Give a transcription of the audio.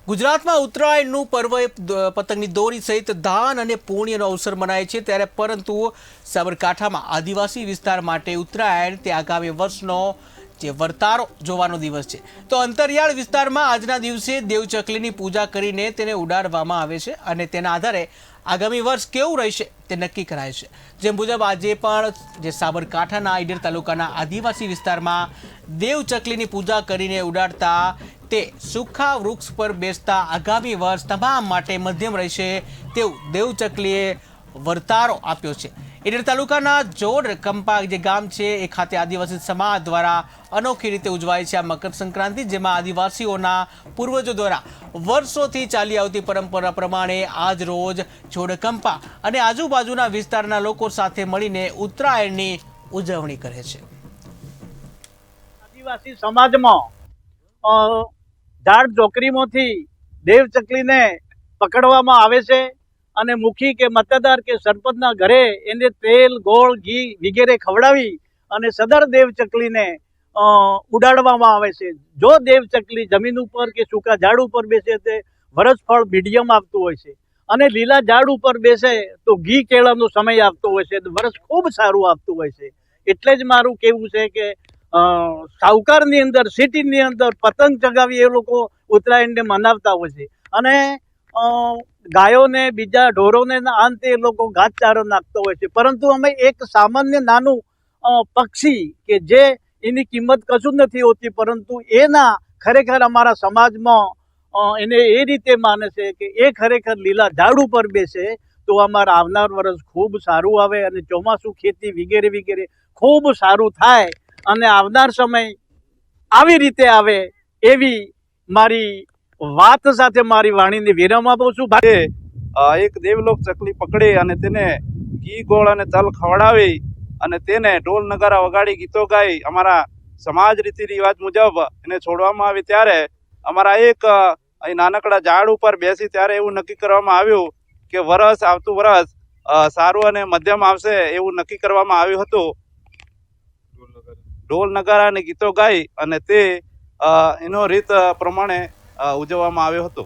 ગુજરાતમાં ઉત્તરાયણનું પર્વ પતંગની દોરી સહિત દાન અને પુણ્યનો અવસર મનાય છે ત્યારે પરંતુ સાબરકાંઠામાં આદિવાસી વિસ્તાર માટે ઉત્તરાયણ તે આગામી વર્ષનો જે વર્તારો જોવાનો દિવસ છે તો અંતરિયાળ વિસ્તારમાં આજના દિવસે દેવચકલીની પૂજા કરીને તેને ઉડાડવામાં આવે છે અને તેના આધારે આગામી વર્ષ કેવું રહેશે તે નક્કી કરાય છે જે મુજબ આજે પણ જે સાબરકાંઠાના ઈડર તાલુકાના આદિવાસી વિસ્તારમાં દેવચકલીની પૂજા કરીને ઉડાડતા તે સુખા વૃક્ષ પર બેસતા આગામી વર્ષ તમામ માટે મધ્યમ રહેશે તેવું દેવચકલીએ વર્તારો આપ્યો છે। ઈડર તાલુકાના જોડ કંપા જે ગામ છે એ ખાતે આદિવાસી સમાજ દ્વારા અનોખી રીતે ઉજવાય છે આ મકર સંક્રાંતિ, જેમાં આદિવાસીઓના પૂર્વજો દ્વારા વર્ષોથી ચાલી આવતી પરંપરા પ્રમાણે આજ રોજ જોડ કંપા અને આજુબાજુના વિસ્તારના લોકો સાથે મળીને ઉત્તરાયણની ઉજવણી કરે છે। આદિવાસી સમાજમાં ઝાડ ઝોકરીમાંથી દેવચકલીને પકડવામાં આવે છે અને મુખી કે મતદાર કે સરપંચના ઘરે એને તેલ ગોળ ઘી વગેરે ખવડાવી અને સદર દેવચકલીને ઉડાડવામાં આવે છે। જો દેવચકલી જમીન ઉપર કે સૂકા ઝાડ ઉપર બેસે તે વરસફળ મીડિયમ આપતું હોય છે અને લીલા ઝાડ ઉપર બેસે તો ઘી કેળાનો સમય આપતો હોય છે, વરસ ખૂબ સારું આપતું હોય છે। એટલે જ મારું કહેવું છે કે સાવકારની અંદર સિટીની અંદર પતંગ ચગાવી એ લોકો ઉત્તરાયણને મનાવતા હોય છે અને ગાયોને બીજા ઢોરોને અંતે એ લોકો ઘાસચારો નાખતો હોય છે, પરંતુ અમે એક સામાન્ય નાનું પક્ષી કે જે એની કિંમત કશું નથી હોતી પરંતુ એના ખરેખર અમારા સમાજમાં એને એ રીતે માને છે કે એ ખરેખર લીલા ઝાડ ઉપર બેસે તો અમારા આવનાર વર્ષ ખૂબ સારું આવે અને ચોમાસું ખેતી વગેરે વગેરે ખૂબ સારું થાય અને આવનાર સમય આવી રીતે આવે એવી મારી વાત સાથે મારી વાણીને વિરામ આપું છું। એક દેવલોક ચકલી પકડી અને તેને ઘી ગોળ અને તલ ખવડાવી અને તેને ઢોલ નગારા વગાડી ગીતો ગાઈ અમારા સમાજ રીતિ રિવાજ મુજબ એને છોડવામાં આવી ત્યારે અમારા એક અહીં નાનકડા ઝાડ ઉપર બેસી ત્યારે એવું નક્કી કરવામાં આવ્યું કે આવતું વરસ સારું અને મધ્યમ આવશે એવું નક્કી કરવામાં આવ્યું હતું। ઢોલ નગારા અને ગીતો ગાઈ અને તે એનો રીત પ્રમાણે ઉજવવામાં આવ્યો હતો।